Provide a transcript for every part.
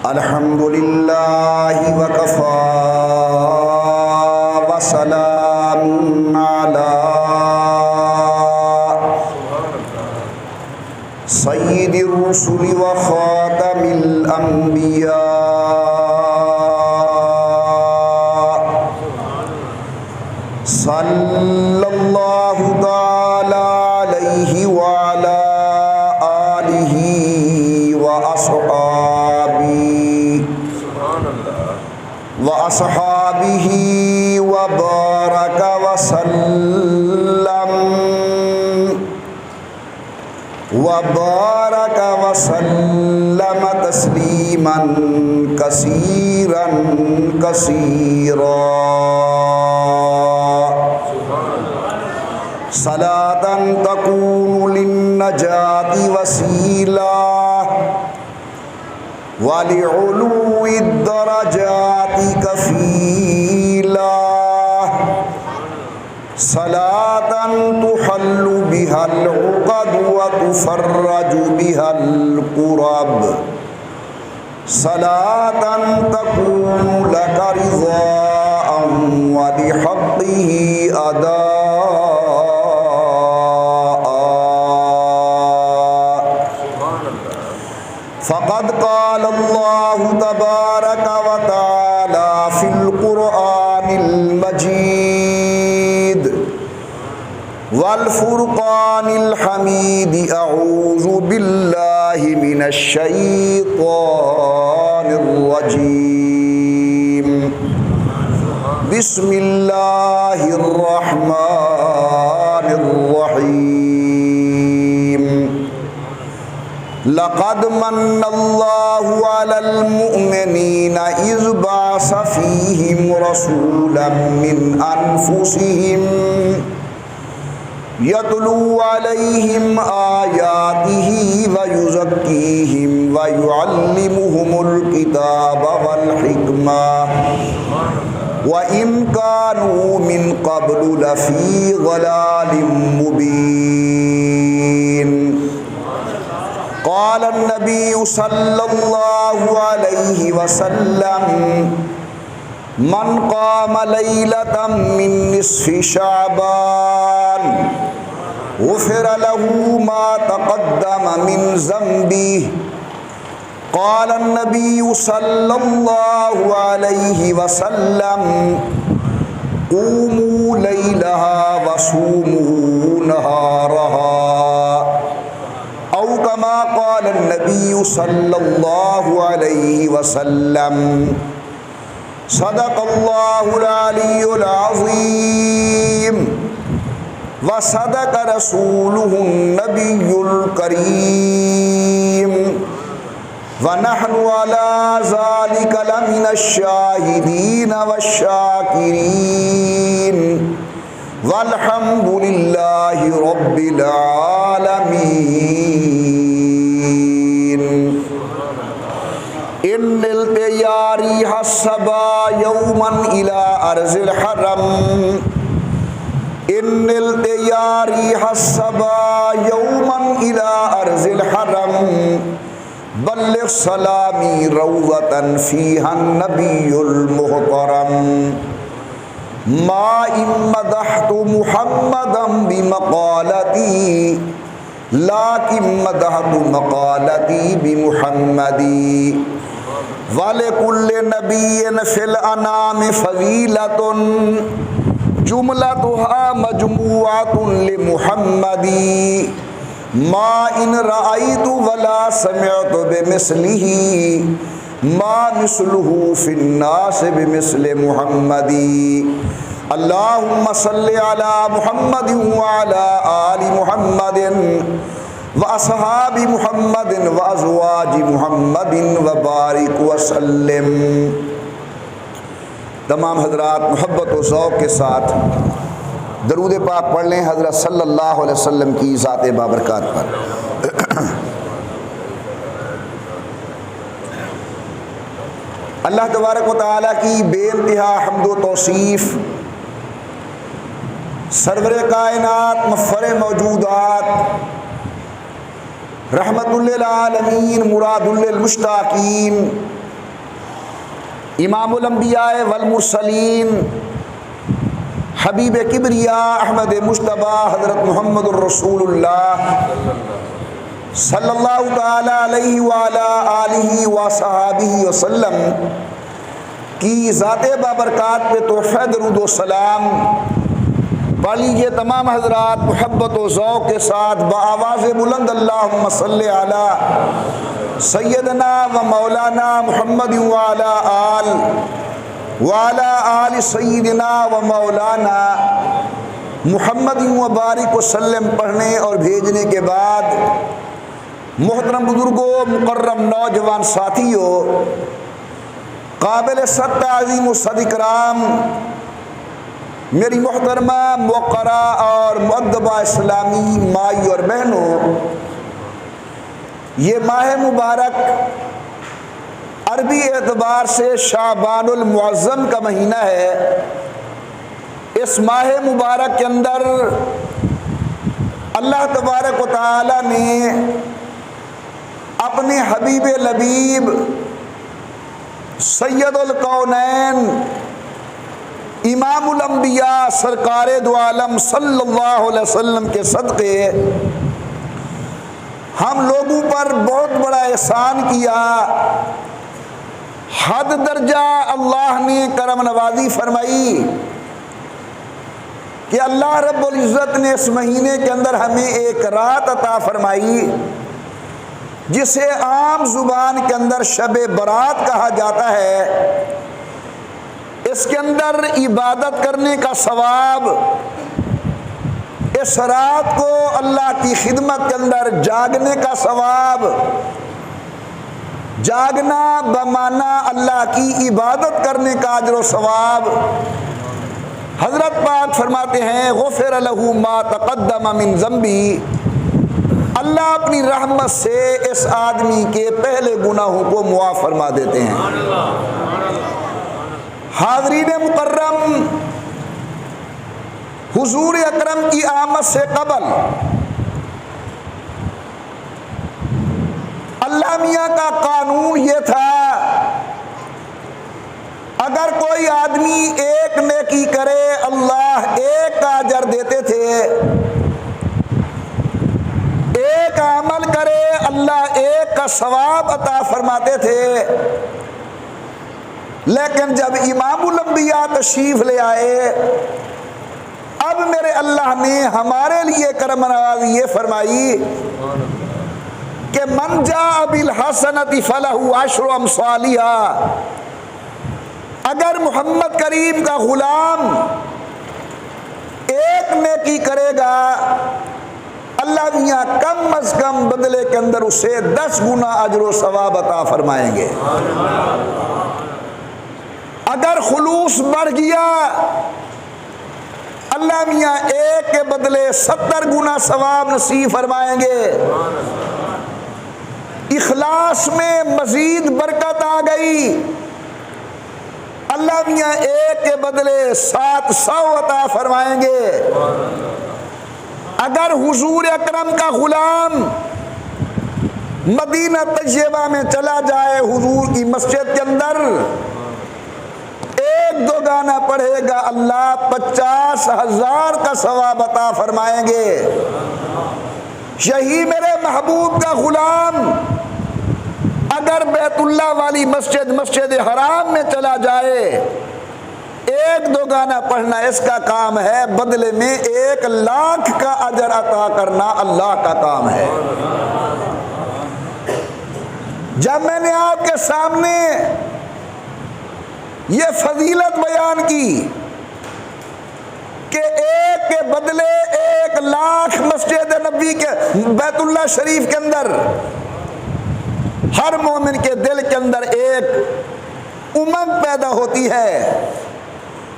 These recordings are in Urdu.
الحمد للہ وکفى وسلام علی سید الرسل وخاتم الانبیاء صلی اللہ تعالی علیہ وعلی آلہ وأصحابه وبارك وسلم تسليما كثيرا كثيرا صلاة تكون للنجاة وسيلة وَلِعُلُوِّ الدَّرَجَاتِ كَفِيلًا صَلَاةً تُحَلُّ بِهَا الْعُقَدُ وَتُفَرَّجُ بِهَا الْكُرَبُ صَلَاةً تَكُونُ لَكَ رِضَاءً وَلِحَقِّهِ أَدَاءً فقد قال الله تبارك وتعالى في القرآن المجيد والفرقان الحميد أعوذ بالله من الشيطان الرجيم بسم الله الرحمن الرحيم لقد من الله على المؤمنين إذ بعث فيهم رسولا من أنفسهم يتلو عليهم آياته ويزكيهم ويعلمهم الكتاب والحكمة وإن كانوا من قبل لفي ضلال مبين قال النبي صلى الله عليه وسلم من قام ليلة من نصف شعبان غفر له ما تقدم من ذنبه قال النبي صلى الله عليه وسلم قوموا ليلها وصوموا نهارها أو كما قال النبي صلى الله عليه وسلم صدق الله العلي العظيم وصدق رسوله النبي الكريم ونحن على ذلك لمن الشاهدين والشاكرين والحمد لله رب العالمين إن التياري حسبا يوما إلى أرض الحرم إن التياري حسبا يوما إلى أرض الحرم بلغ سلامي روضة فيها النبي المحترم ما إن مدحت محمدا بمقالتي لكن مدحت مقالتي بمحمدي ولكل نبي في الأنام فضيلة جملتها مجموعة لمحمدي ما إن رأيت ولا سمعت بمثله ما مثله في الناس بمثل محمدي اللهم صل على محمد وعلى آل محمد وأصحاب محمد وأزواج محمد وبارك وسلم۔ تمام حضرات محبت و ذوق کے ساتھ درود پاک پڑھ لیں حضرت صلی اللہ علیہ وسلم کی ذات بابرکات پر۔ اللہ تبارک و تعالیٰ کی بے انتہا حمد و توصیف، سرور کائنات مفخر موجودات رحمت للعالمین مراد للمشتاقین امام الانبیاء والمرسلین حبیب کبریا احمد مجتبی حضرت محمد الرسول اللہ صلی اللہ تعالی علیہ وعلی آلہ وصحابہ وسلم کی ذات بابرکات پہ تحفہ درود و سلام پڑھ لیجیے تمام حضرات محبت و ذوق کے ساتھ بآواز بلند اللہم صلی علی سیدنا و مولانا محمد وعلی آل سیدنا و مولانا محمد وبارک وسلم پڑھنے اور بھیجنے کے بعد محترم بزرگوں، مکرم نوجوان ساتھیوں، قابل صد تعظیم و صد اکرام میری محترمہ موقرہ اور مؤدبہ اسلامی مائی اور بہنوں، یہ ماہ مبارک عربی اعتبار سے شعبان المعظم کا مہینہ ہے۔ اس ماہ مبارک کے اندر اللہ تبارک و تعالی نے اپنے حبیب لبیب سید الکونین امام الانبیاء سرکار دو عالم صلی اللہ علیہ وسلم کے صدقے ہم لوگوں پر بہت بڑا احسان کیا۔ حد درجہ اللہ نے کرم نوازی فرمائی کہ اللہ رب العزت نے اس مہینے کے اندر ہمیں ایک رات عطا فرمائی جسے عام زبان کے اندر شب برات کہا جاتا ہے۔ اس کے اندر عبادت کرنے کا ثواب، اس رات کو اللہ کی خدمت کے اندر جاگنے کا ثواب، جاگنا بمعنی اللہ کی عبادت کرنے کا اجر و ثواب۔ حضرت پاک فرماتے ہیں غفر لہ ما تقدم من ذنبی، اللہ اپنی رحمت سے اس آدمی کے پہلے گناہوں کو معاف فرما دیتے ہیں۔ حاضرین مکرم، حضور اکرم کی آمد سے قبل اللہ میاں کا قانون یہ تھا، اگر کوئی آدمی ایک نیکی کرے اللہ ایک کا اجر دیتے تھے، ایک عمل کرے اللہ ایک کا ثواب عطا فرماتے تھے۔ لیکن جب امام الانبیاء تشریف لے آئے، اب میرے اللہ نے ہمارے لیے کرم نوازی یہ فرمائی کہ من جاء بالحسنۃ فلہ عشر امثالھا، اگر محمد کریم کا غلام ایک نیکی کرے گا اللہ میاں کم از کم بدلے کے اندر اسے 10 گنا اجر و ثواب عطا فرمائیں گے۔ اگر خلوص بڑھ گیا اللہ میاں ایک کے بدلے 70 گنا ثواب نصیب فرمائیں گے۔ اخلاص میں مزید برکت آ گئی، اللہ میاں ایک کے بدلے 700 عطا فرمائیں گے۔ اگر حضور اکرم کا غلام مدینہ طیبہ میں چلا جائے، حضور کی مسجد کے اندر ایک دو گانا پڑھے گا اللہ 50,000 کا ثواب عطا فرمائیں گے۔ یہی میرے محبوب کا غلام اگر بیت اللہ والی مسجد حرام میں چلا جائے، ایک دو گانا پڑھنا اس کا کام ہے، بدلے میں 1,00,000 کا اجر عطا کرنا اللہ کا کام ہے۔ جب میں نے آپ کے سامنے یہ فضیلت بیان کی کہ ایک کے بدلے 1,00,000 مسجد نبی کے بیت اللہ شریف کے اندر، ہر مومن کے دل کے اندر ایک امنگ پیدا ہوتی ہے،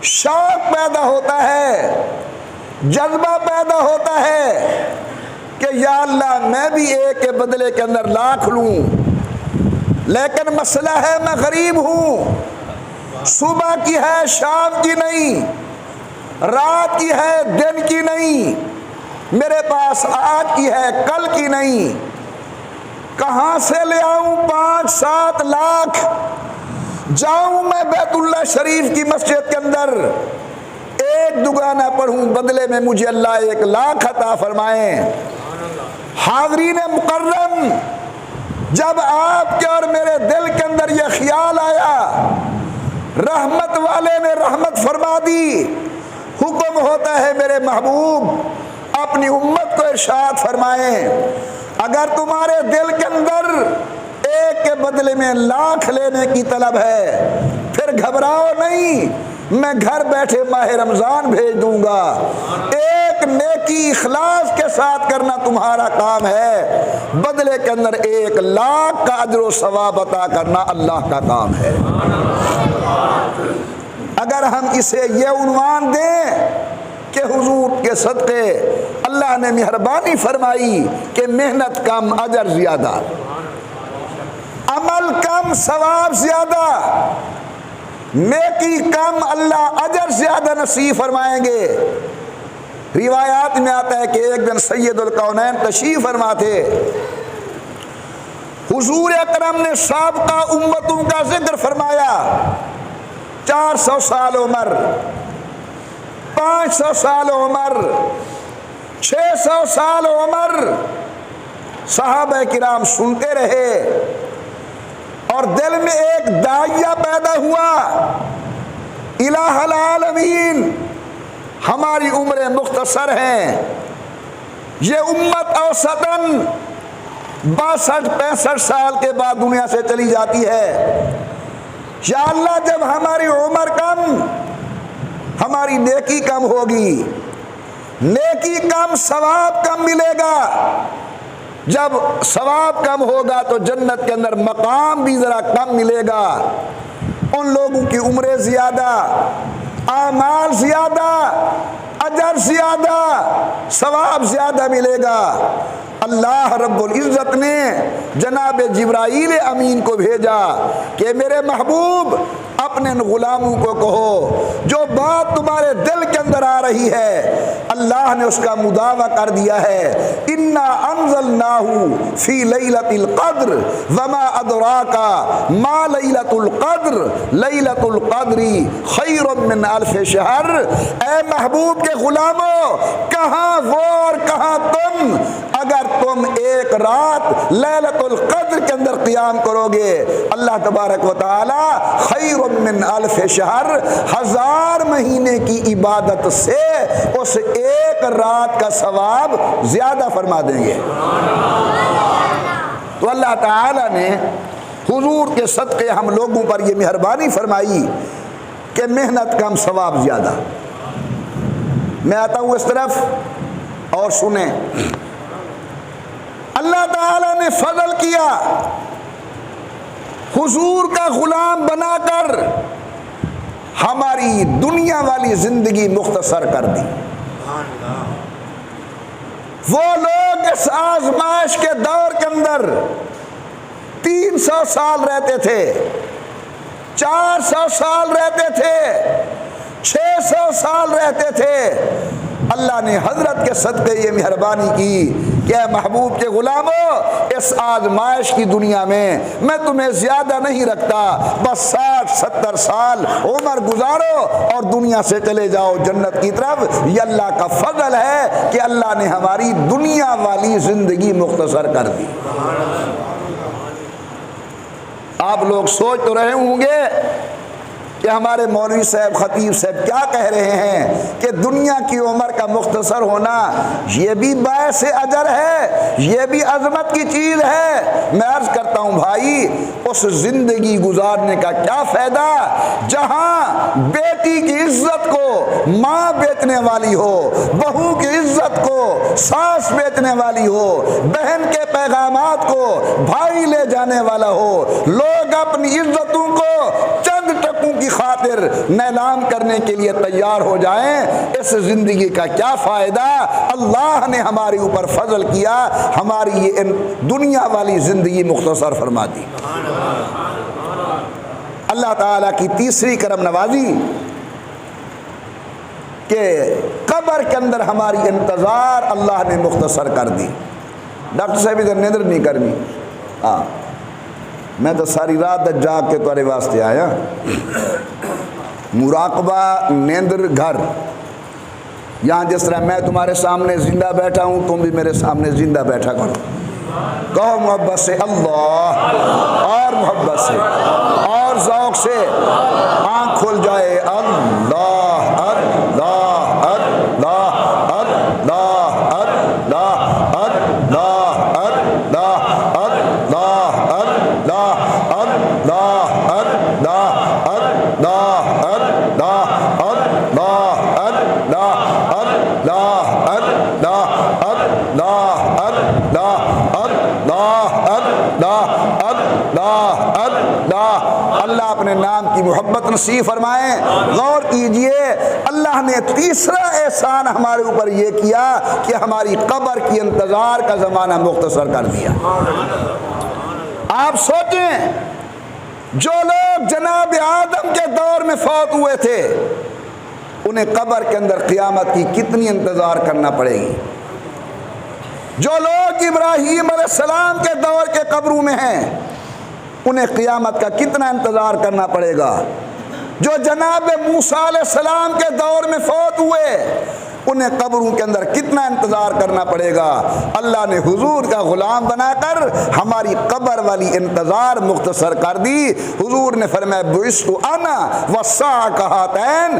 شوق پیدا ہوتا ہے، جذبہ پیدا ہوتا ہے کہ یا اللہ میں بھی ایک کے بدلے کے اندر 1,00,000 لوں، لیکن مسئلہ ہے میں غریب ہوں، صبح کی ہے شام کی نہیں، رات کی ہے دن کی نہیں، میرے پاس آج کی ہے کل کی نہیں، کہاں سے لے آؤں 5-7 لاکھ؟ جاؤں میں بیت اللہ شریف کی مسجد کے اندر ایک دگانا پڑھوں، بدلے میں مجھے اللہ 1 لاکھ عطا فرمائیں۔ حاضرین مکرم، جب آپ کے اور میرے دل کے اندر یہ خیال آیا، رحمت والے نے رحمت فرما دی۔ حکم ہوتا ہے میرے محبوب اپنی امت کو ارشاد فرمائیں، اگر تمہارے دل کے اندر ایک کے بدلے میں 1 لاکھ لینے کی طلب ہے، پھر گھبراؤ نہیں، میں گھر بیٹھے ماہ رمضان بھیج دوں گا۔ ایک نیکی اخلاص کے ساتھ کرنا تمہارا کام ہے، بدلے کے اندر 1 لاکھ کا اجر و ثواب عطا کرنا اللہ کا کام ہے۔ اگر ہم اسے یہ عنوان دیں کہ حضور کے صدقے اللہ نے مہربانی فرمائی کہ محنت کم اجر زیادہ، عمل کم ثواب زیادہ، نیکی کم اللہ اجر زیادہ نصیب فرمائیں گے۔ روایات میں آتا ہے کہ ایک دن سید الکونین تشریف فرما تھے، حضور اکرم نے سابقہ امتوں کا ذکر فرمایا، 400 سال عمر، 500 سال عمر، 600 سال عمر۔ صحابہ کرام سنتے رہے اور دل میں ایک داعیہ پیدا ہوا، الہ العالمین، ہماری عمریں مختصر ہیں، یہ امت اوسطاً 62-65 سال کے بعد دنیا سے چلی جاتی ہے۔ یا اللہ، جب ہماری عمر کم، ہماری نیکی کم ہوگی، نیکی کم ثواب کم ملے گا، جب ثواب کم ہوگا تو جنت کے اندر مقام بھی ذرا کم ملے گا۔ ان لوگوں کی عمریں زیادہ، اعمال زیادہ، اجر زیادہ، ثواب زیادہ ملے گا۔ اللہ رب العزت نے جناب جبرائیل امین کو بھیجا کہ میرے محبوب اپنے غلاموں کو کہو جو بات تمہارے دل کے اندر آ رہی ہے اللہ نے اس کا مداوع کر دیا ہے۔ انا انزلناہ فی لیلۃ القدر وما ادراک ما لیلۃ القدر لیلۃ القدر خیر من الف شہر۔ اے محبوب کے غلاموں، کہاں وہ اور کہاں تم، اگر تم ایک رات لیلۃ القدر کے اندر قیام کرو گے، اللہ تبارک و تعالی خیر من الف شہر، 1000 مہینے کی عبادت سے اس ایک رات کا ثواب زیادہ فرما دیں گے۔ تو اللہ تعالی نے حضور کے صدقے ہم لوگوں پر یہ مہربانی فرمائی کہ محنت کم ثواب زیادہ۔ میں آتا ہوں اس طرف اور سنیں، اللہ تعالی نے فضل کیا، حضور کا غلام بنا کر ہماری دنیا والی زندگی مختصر کر دی۔ وہ لوگ اس آزمائش کے دور کے اندر 300 سال رہتے تھے، 400 سال رہتے تھے، 600 سال رہتے تھے، اللہ نے حضرت کے صدقے یہ مہربانی کی کہ اے محبوب کے غلاموں، اس آزمائش کی دنیا میں تمہیں زیادہ نہیں رکھتا، بس 60-70 سال عمر گزارو اور دنیا سے چلے جاؤ جنت کی طرف۔ یہ اللہ کا فضل ہے کہ اللہ نے ہماری دنیا والی زندگی مختصر کر دی۔ آپ لوگ سوچ تو رہے ہوں گے کہ ہمارے مولوی صاحب، خطیب صاحب کیا کہہ رہے ہیں کہ دنیا کی عمر کا مختصر ہونا یہ بھی باعث اجر ہے، یہ بھی عظمت کی چیز ہے۔ میں عرض کرتا ہوں بھائی، اس زندگی گزارنے کا کیا فائدہ جہاں بیٹی کی عزت کو ماں بیچنے والی ہو، بہو کی عزت کو ساس بیچنے والی ہو، بہن کے پیغامات کو بھائی لے جانے والا ہو، لوگ اپنی عزتوں کو چند ٹکوں کی خاطر نیلام کرنے کے لیے تیار ہو جائیں۔ اس زندگی کا کیا فائدہ؟ اللہ نے ہمارے اوپر فضل کیا، ہماری یہ دنیا والی زندگی مختصر فرما دی۔ اللہ تعالیٰ کی تیسری کرم نوازی کہ قبر کے اندر ہماری انتظار اللہ نے مختصر کر دی۔ ڈاکٹر صاحب ادھر نظر نہیں کرنی، ہاں میں تو ساری رات جاگ کے تمہارے واسطے آیا. مراقبہ نیندر گھر. یہاں جس طرح میں تمہارے سامنے زندہ بیٹھا ہوں تم بھی میرے سامنے زندہ بیٹھا کرو. کہو محبت سے اللہ, اور محبت سے اور ذوق سے. آنکھ کھل جائے اللہ اللہ اللہ اللہ اللہ اللہ اللہ اللہ اللہ اللہ اللہ اللہ اپنے نام کی محبت نصیب فرمائیں. غور کیجئے, اللہ نے تیسرا احسان ہمارے اوپر یہ کیا کہ ہماری قبر کی انتظار کا زمانہ مختصر کر دیا. آپ سوچیں, جو لوگ جناب آدم کے دور میں فوت ہوئے تھے انہیں قبر کے اندر قیامت کی کتنی انتظار کرنا پڑے گی. جو لوگ ابراہیم علیہ السلام کے دور کے قبروں میں ہیں انہیں قیامت کا کتنا انتظار کرنا پڑے گا. جو جناب موسیٰ علیہ السلام کے دور میں فوت ہوئے انہیں قبروں کے اندر کتنا انتظار کرنا پڑے گا. اللہ نے حضور کا غلام بنا کر ہماری قبر والی انتظار مختصر کر دی. حضور نے فرمایا بعثت انا والساعة كهاتین,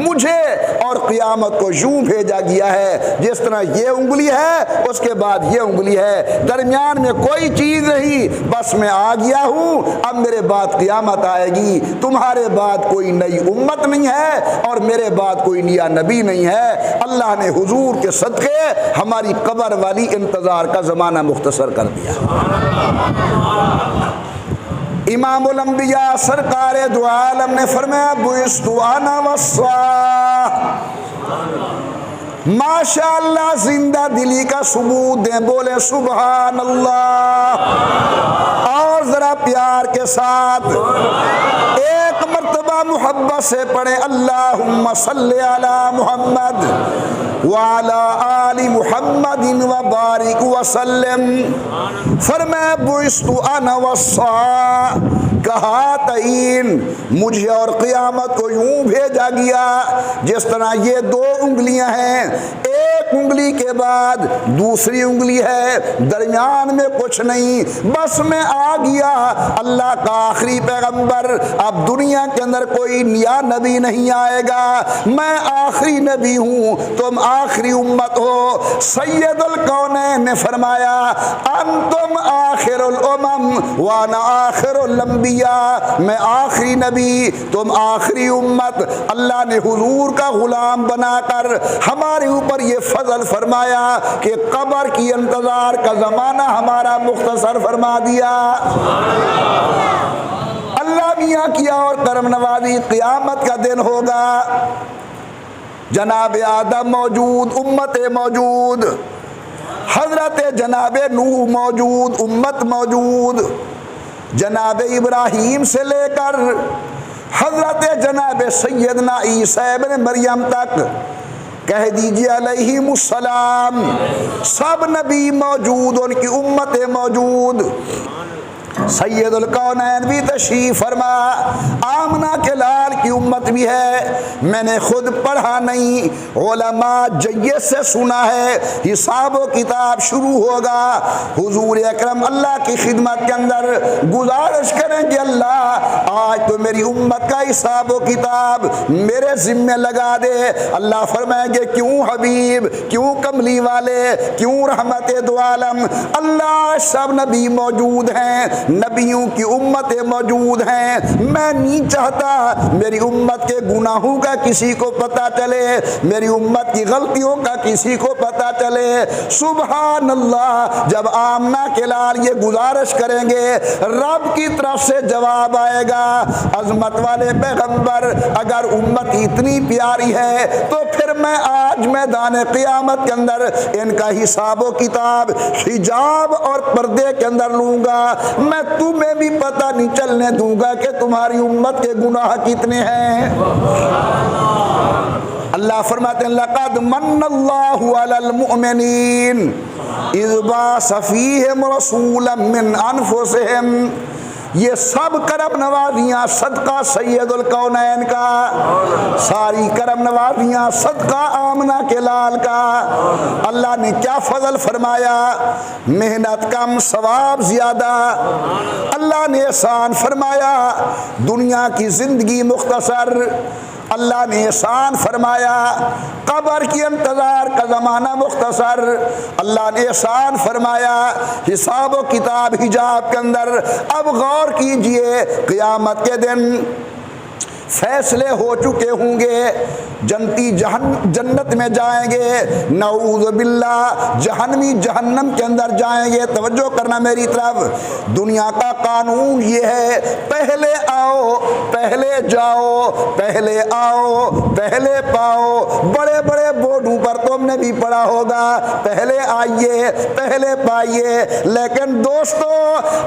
مجھے اور قیامت کو یوں بھیجا گیا ہے جس طرح یہ انگلی ہے اس کے بعد یہ انگلی ہے, درمیان میں کوئی چیز نہیں, بس میں آ گیا ہوں, اب میرے بعد قیامت آئے گی. تمہارے بعد کوئی نئی امت نہیں ہے اور میرے بعد کوئی نیا نبی نہیں ہے. اللہ نے حضور کے صدقے ہماری قبر والی انتظار کا زمانہ مختصر کر دیا. امام الانبیاء سرکار دو عالم نے فرمایا بعثت انا والساعة. ماشاء اللہ زندہ دلی کا ثبوت دیں, بولے سبحان اللہ, اور ذرا پیار کے ساتھ ایک مرتبہ محبت سے پڑھیں اللہم صلی علی محمد وعلی آل محمد وبارک وسلم. فرمایا بعثت انا والساعة کہاتین, مجھے اور قیامت کو یوں بھیجا گیا جس طرح یہ دو انگلیاں ہیں, ایک انگلی کے بعد دوسری انگلی ہے, درمیان میں کچھ نہیں, بس میں آ گیا. اللہ کا آخری پیغمبر, اب دنیا کے اندر کوئی نیا نبی نہیں آئے گا, میں آخری نبی ہوں, تم آخری امت ہو. سید الکونین نے فرمایا انتم آخر الامم وانا آخر الانبیاء, میں آخری نبی تم آخری امت. اللہ نے حضور کا غلام بنا کر ہمارے اوپر یہ فضل فرمایا کہ قبر کی انتظار کا زمانہ ہمارا مختصر فرما دیا. اللہ میاں کیا اور کرم نوازی. قیامت کا دن ہوگا, جناب آدم موجود, امت موجود, حضرت جناب نوح موجود, امت موجود, جناب ابراہیم سے لے کر حضرت جناب سیدنا عیسیٰ ابن مریم تک کہہ دیجئے علیہم السلام, سب نبی موجود, ان کی امتیں موجود. سید الکونین بھی تشریف فرما, آمنہ کے لال کی امت بھی ہے. میں نے خود پڑھا نہیں, علماء جیت سے سنا ہے. حساب و کتاب شروع ہوگا, حضور اکرم اللہ کی خدمت کے اندر گزارش کریں کہ اللہ آج تو میری امت کا حساب و کتاب میرے ذمہ لگا دے. اللہ فرمائیں گے کیوں حبیب, کیوں کملی والے, کیوں رحمت دو عالم. اللہ سب نبی موجود ہیں, نبیوں کی امتیں موجود ہیں, میں نہیں چاہتا میری امت کے گناہوں کا کسی کو پتہ چلے, میری امت کی غلطیوں کا کسی کو پتہ چلے. سبحان اللہ, جب آمنہ کے لال یہ گزارش کریں گے رب کی طرف سے جواب آئے گا, عظمت والے پیغمبر اگر امت اتنی پیاری ہے تو پھر میں آج میدان قیامت کے اندر ان کا حساب و کتاب حجاب اور پردے کے اندر لوں گا. میں تمہیں بھی پتہ نہیں چلنے دوں گا کہ تمہاری امت کے گناہ کتنے ہیں. اللہ فرماتے ہیں لقد من اللہ علی المؤمنین اذ بعث فیہم رسولا من انفسہم، یہ سب کرم نوازیاں صدقہ سید الکونین کا، ساری کرم نوازیاں صدقہ آمنہ کے لال کا۔ اللہ نے کیا فضل فرمایا، محنت کم ثواب زیادہ۔ اللہ نے احسان فرمایا، دنیا کی زندگی مختصر۔ اللہ نے احسان فرمایا، قبر کی انتظار کا زمانہ مختصر۔ اللہ نے احسان فرمایا، حساب و کتاب حجاب کے اندر۔ اب غور کیجئے، قیامت کے دن فیصلے ہو چکے ہوں گے، جنتی جنت میں جائیں گے، نعوذ باللہ جہنمی جہنم کے اندر جائیں گے۔ توجہ کرنا میری طرف، دنیا کا قانون یہ ہے، پہلے آؤ پہلے جاؤ، پہلے آؤ پہلے پاؤ۔ بڑے بڑے بورڈوں پر تم نے بھی پڑھا ہوگا، پہلے آئیے پہلے پائیے۔ لیکن دوستو،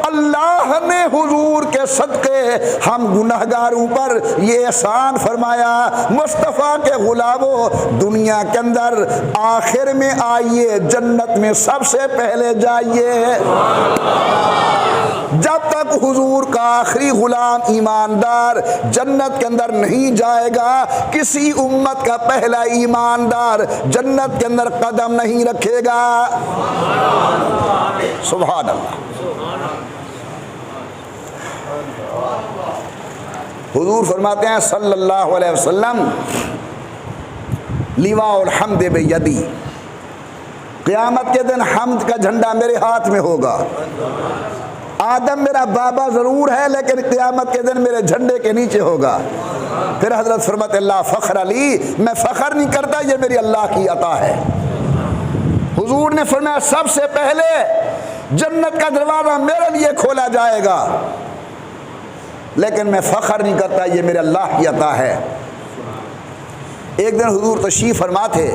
اللہ نے حضور کے صدقے ہم گنہگاروں پر یہ احسان فرمایا، مصطفیٰ کے غلاموں دنیا کے اندر آخر میں آئیے، جنت میں سب سے پہلے جائیے۔ جب تک حضور کا آخری غلام ایماندار جنت کے اندر نہیں جائے گا، کسی امت کا پہلا ایماندار جنت کے اندر قدم نہیں رکھے گا۔ سبحان اللہ۔ حضور فرماتے ہیں صلی اللہ علیہ وسلم، لواء الحمد بیدی، قیامت کے دن حمد کا جھنڈا میرے ہاتھ میں ہوگا۔ آدم میرا بابا ضرور ہے، لیکن قیامت کے دن میرے جھنڈے کے نیچے ہوگا۔ پھر حضرت فرماتے اللہ فخر علی، میں فخر نہیں کرتا، یہ میری اللہ کی عطا ہے۔ حضور نے فرمایا سب سے پہلے جنت کا دروازہ میرے لیے کھولا جائے گا، لیکن میں فخر نہیں کرتا، یہ میرے اللہ کی عطا ہے۔ ایک دن حضور تشریف فرما تھے،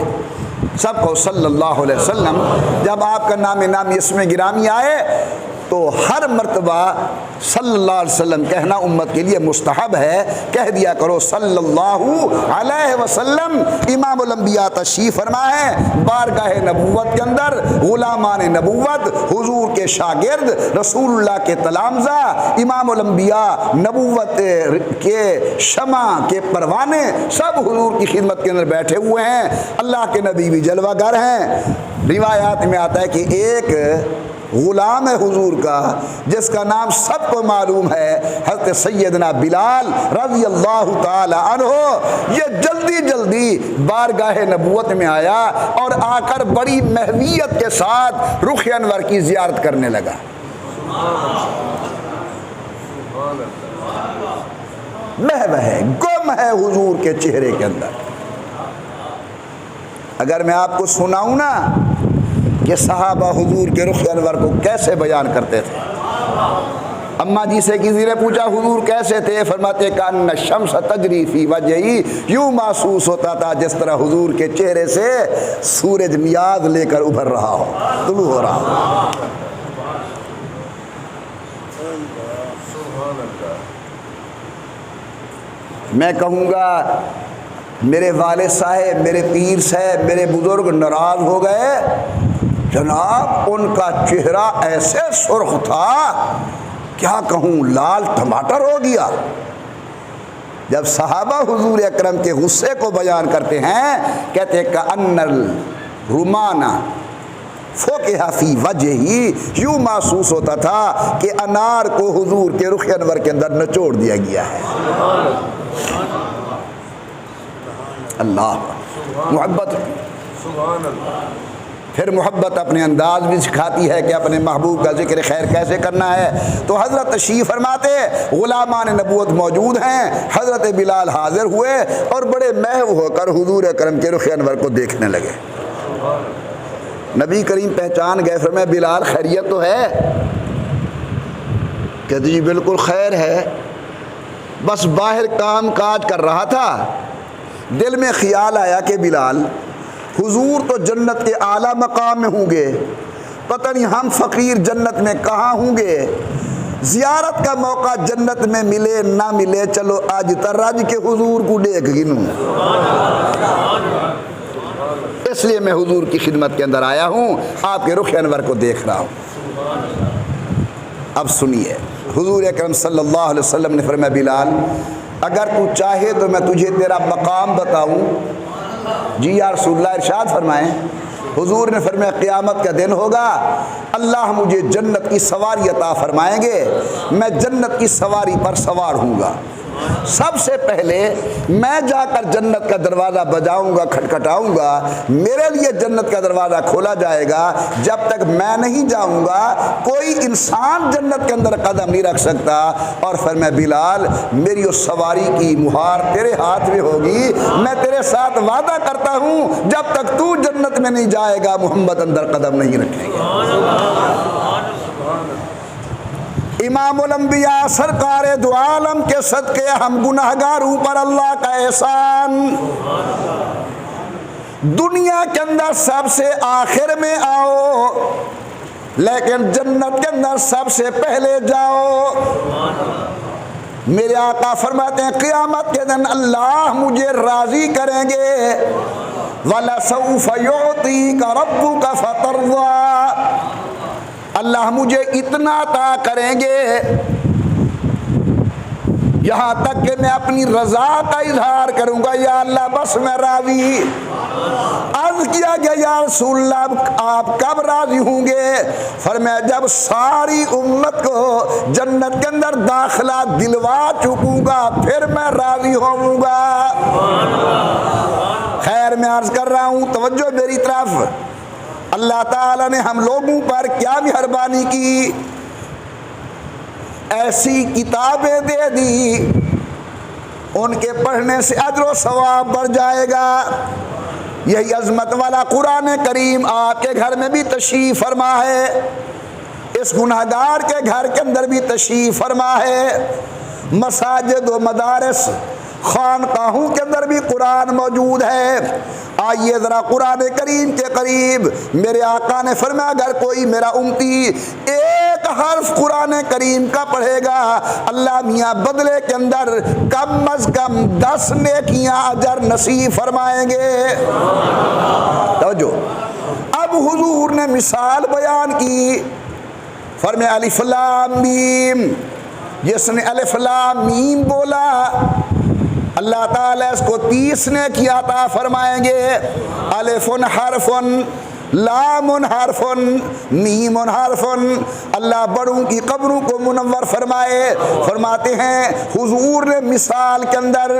سب کو صلی اللہ علیہ وسلم، جب آپ کا نام نامی اسم گرامی آئے تو ہر مرتبہ صلی اللہ علیہ وسلم کہنا امت کے لیے مستحب ہے، کہہ دیا کرو صلی اللہ علیہ وسلم۔ امام الانبیاء تشریف فرما ہے بارگاہ نبوت کے اندر، غلامان نبوت، حضور کے شاگرد، رسول اللہ کے تلامذہ، امام الانبیاء، نبوت کے شمع کے پروانے، سب حضور کی خدمت کے اندر بیٹھے ہوئے ہیں۔ اللہ کے نبی بھی جلوہ گر ہیں۔ روایات میں آتا ہے کہ ایک غلام ہے حضور کا، جس کا نام سب کو معلوم ہے، حضرت سیدنا بلال رضی اللہ تعالی عنہ، یہ جلدی جلدی بارگاہ نبوت میں آیا اور آ کر بڑی محویت کے ساتھ رخ انور کی زیارت کرنے لگا۔ محو ہے، گم ہے حضور کے چہرے کے اندر۔ اگر میں آپ کو سناؤں نا کہ صحابہ حضور کے رخ انور کو کیسے بیان کرتے تھے۔ اماں جی سے کسی نے پوچھا حضور کیسے تھے، فرماتے کان الشمس تجری فی وجہی، یوں محسوس ہوتا تھا جس طرح حضور کے چہرے سے سورج میاد لے کر ابھر رہا ہو، طلوع ہو رہا ہو۔ میں کہوں گا میرے والد صاحب، میرے پیر صاحب، میرے بزرگ ناراض ہو گئے، جناب ان کا چہرہ ایسے سرخ تھا، کیا کہوں لال ٹماٹر ہو گیا۔ جب صحابہ حضور اکرم کے غصے کو بیان کرتے ہیں، کہتے ہیں کأن الرمان فوقہ فی وجہی، یوں محسوس ہوتا تھا کہ انار کو حضور کے رخ انور کے اندر نچوڑ دیا گیا ہے۔ اللہ محبت، پھر محبت اپنے انداز بھی سکھاتی ہے کہ اپنے محبوب کا ذکر خیر کیسے کرنا ہے۔ تو حضرت تشریف فرماتے، غلامان نبوت موجود ہیں، حضرت بلال حاضر ہوئے اور بڑے محو ہو کر حضور اکرم کے رخ انور کو دیکھنے لگے۔ نبی کریم پہچان گئے، فرمایا بلال خیریت تو ہے؟ کہتے جی بالکل خیر ہے، بس باہر کام کاج کر رہا تھا، دل میں خیال آیا کہ بلال حضور تو جنت کے اعلیٰ مقام میں ہوں گے، پتہ نہیں ہم فقیر جنت میں کہاں ہوں گے، زیارت کا موقع جنت میں ملے نہ ملے، چلو آج ترج کے حضور کو دیکھ گنوں۔ اس اس لیے میں حضور کی خدمت کے اندر آیا ہوں، آپ کے رخ انور کو دیکھ رہا ہوں۔ اب سنیے، حضور اکرم صلی اللہ علیہ وسلم نے فرمایا بلال اگر تو چاہے تو میں تجھے تیرا مقام بتاؤں؟ جی یا رسول اللہ، ارشاد فرمائیں۔ حضور نے فرمایا قیامت کا دن ہوگا، اللہ مجھے جنت کی سواری عطا فرمائیں گے، میں جنت کی سواری پر سوار ہوں گا۔ سب سے پہلے میں جا کر جنت کا دروازہ بجاؤں گا، کھٹکھٹاؤں گا، میرے لیے جنت کا دروازہ کھولا جائے گا۔ جب تک میں نہیں جاؤں گا کوئی انسان جنت کے اندر قدم نہیں رکھ سکتا۔ اور فرمایا بلال میری اس سواری کی مہار تیرے ہاتھ میں ہوگی، میں تیرے ساتھ وعدہ کرتا ہوں جب تک تو جنت میں نہیں جائے گا محمد اندر قدم نہیں رکھیں گے۔ امام الانبیاء سرکار دو عالم کے صدقے ہم گناہگاروں پر اللہ کا احسان، دنیا کے اندر سب سے آخر میں آؤ لیکن جنت کے اندر سب سے پہلے جاؤ۔ میرے آقا فرماتے ہیں قیامت کے دن اللہ مجھے راضی کریں گے، وَلَسَوْفَ يُعْطِيكَ رَبُّكَ فَتَرْضَىٰ، اللہ مجھے اتنا عطا کریں گے یہاں تک کہ میں اپنی رضا کا اظہار کروں گا، یا اللہ بس میں راضی۔ عرض کیا گیا یا رسول اللہ آپ کب راضی ہوں گے؟ فرمایا جب ساری امت کو جنت کے اندر داخلہ دلوا چکوں گا پھر میں راضی ہوں گا۔ خیر میں عرض کر رہا ہوں توجہ میری طرف، اللہ تعالیٰ نے ہم لوگوں پر کیا مہربانی کی، ایسی کتابیں دے دی ان کے پڑھنے سے اجر و ثواب بڑھ جائے گا۔ یہی عظمت والا قرآن کریم آپ کے گھر میں بھی تشریف فرما ہے، اس گناہگار کے گھر کے اندر بھی تشریف فرما ہے، مساجد و مدارس خانقاہوں کے اندر بھی قرآن موجود ہے۔ آئیے ذرا قرآن کریم کے قریب، میرے آقا نے فرمایا اگر کوئی میرا امتی ایک حرف قرآن کریم کا پڑھے گا اللہ میاں بدلے کے اندر کم از کم 10 نیکیاں اجر نصیب فرمائیں گے۔ توجہ، اب حضور نے مثال بیان کی، فرمایا الف لام میم، جس نے الف لام میم بولا اللہ تعالیٰ اس کو 30 نیکیاں عطا فرمائیں گے۔ الف حرف، لام حرف، میم حرف، اللہ بڑوں کی قبروں کو منور فرمائے۔ فرماتے ہیں حضور نے مثال کے اندر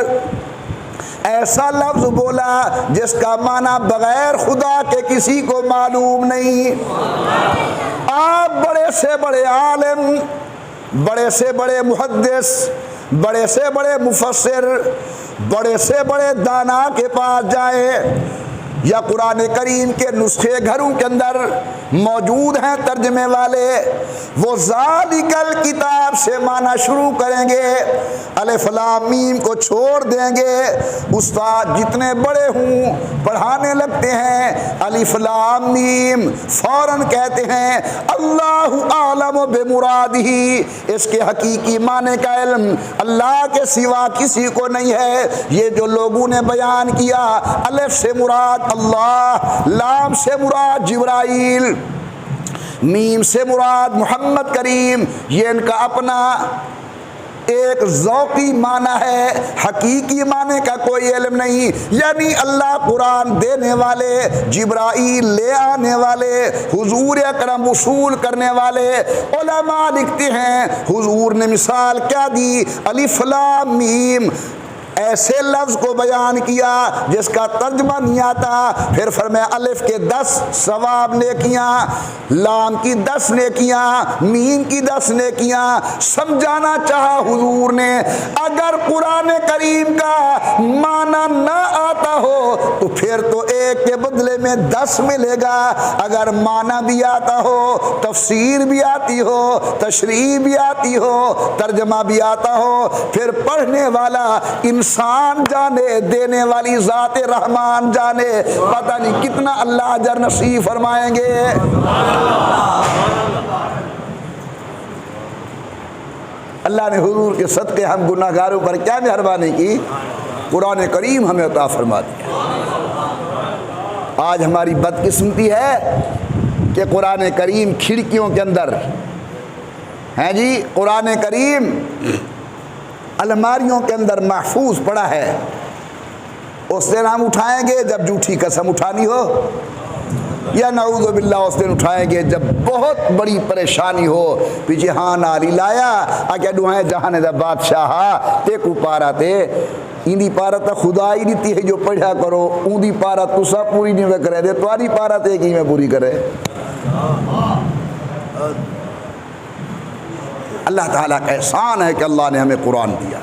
ایسا لفظ بولا جس کا معنی بغیر خدا کے کسی کو معلوم نہیں۔ آپ بڑے سے بڑے عالم، بڑے سے بڑے محدث، بڑے سے بڑے مفسر، بڑے سے بڑے دانا کے پاس جائیں یا قرآن کریم کے نسخے گھروں کے اندر موجود ہیں ترجمے والے، وہ ذالک الکتاب سے مانا شروع کریں گے، الف لام میم کو چھوڑ دیں گے۔ استاد جتنے بڑے ہوں پڑھانے لگتے ہیں الف لام میم، فوراً کہتے ہیں اللہ اعلم بمرادہ، اس کے حقیقی معنی کا علم اللہ کے سوا کسی کو نہیں ہے۔ یہ جو لوگوں نے بیان کیا الف سے مراد اللہ، لام سے مراد جبرائیل، میم سے مراد محمد کریم، یہ ان کا اپنا ایک ذوقی معنی ہے، حقیقی معنی کا کوئی علم نہیں۔ یعنی اللہ قرآن دینے والے، جبرائیل لے آنے والے، حضور اکرم وصول کرنے والے، علماء لکھتے ہیں حضور نے مثال کیا دی، الف لام میم، ایسے لفظ کو بیان کیا جس کا ترجمہ نہیں آتا۔ پھر فرمایا الف کے 10 ثواب نیکیاں، لام کی 10 نیکیاں، میم کی 10 نیکیاں۔ سمجھانا چاہا حضور نے اگر قرآن کریم کا معنی نہ آتا ہو تو پھر تو ایک کے بدلے میں 10 ملے گا، اگر معنی بھی آتا ہو، تفسیر بھی آتی ہو، تشریح بھی آتی ہو، ترجمہ بھی آتا ہو، پھر پڑھنے والا انسان جانے، دینے والی ذات رحمان جانے، پتہ نہیں کتنا اللہ اجر نصیب فرمائیں گے۔ اللہ نے حضور کے صدقے ہم گناہگاروں پر کیا مہربانی کی، قرآن کریم ہمیں عطا فرما دیا۔ آج ہماری بدقسمتی ہے کہ قرآن کریم کھڑکیوں کے اندر ہیں جی، قرآن کریم الماریوں کے اندر محفوظ پڑا ہے. اس دن ہم اٹھائیں گے جب جھوٹی قسم اٹھانی ہو، یا نعوذ باللہ اس دن اٹھائیں گے جب بہت بڑی پریشانی ہو. پیچھے ہاں نالی لایا آگے ڈوہیں جہانے دا بادشاہ تے کو پارا تے ایندی پارا تا خدا ہی دیتی ہے جو پڑھا کرو، اوندی پارا تسا پوری نہیں میں کرے دے، تواری پارا تے کی میں پوری کرے. اللہ تعالیٰ کا احسان ہے کہ اللہ نے ہمیں قرآن دیا.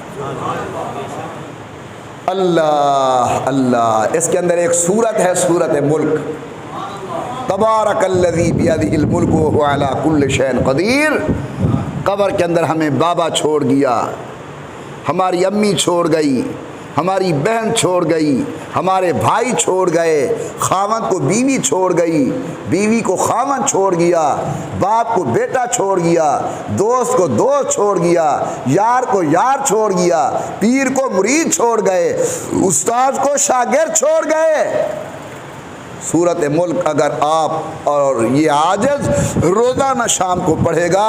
اللہ اللہ، اس کے اندر ایک سورت ہے، سورت ملک. تبارک الذی بیدہ الملک وہو علی کل شیء قدیر. قبر کے اندر ہمیں بابا چھوڑ گیا، ہماری امی چھوڑ گئی، ہماری بہن چھوڑ گئی، ہمارے بھائی چھوڑ گئے، خاوند کو بیوی چھوڑ گئی، بیوی کو خاوند چھوڑ گیا، باپ کو بیٹا چھوڑ گیا، دوست کو دوست چھوڑ گیا، یار کو یار چھوڑ گیا، پیر کو مرید چھوڑ گئے، استاد کو شاگرد چھوڑ گئے. سورت ملک اگر آپ اور یہ عاجز روزانہ شام کو پڑھے گا،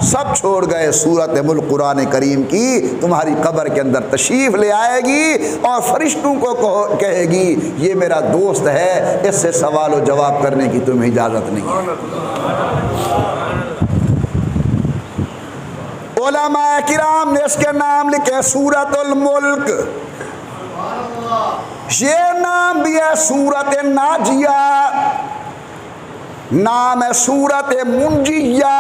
سب چھوڑ گئے. سورت ملک قرآن کریم کی تمہاری قبر کے اندر تشریف لے آئے گی اور فرشتوں کو کہے گی یہ میرا دوست ہے، اس سے سوال و جواب کرنے کی تمہیں اجازت نہیں ہے. علماء کرام نے اس کے نام لکھے سورت الملک. یہ نام بھی ہے سورت ناجیہ، نام ہے سورت منجیہ.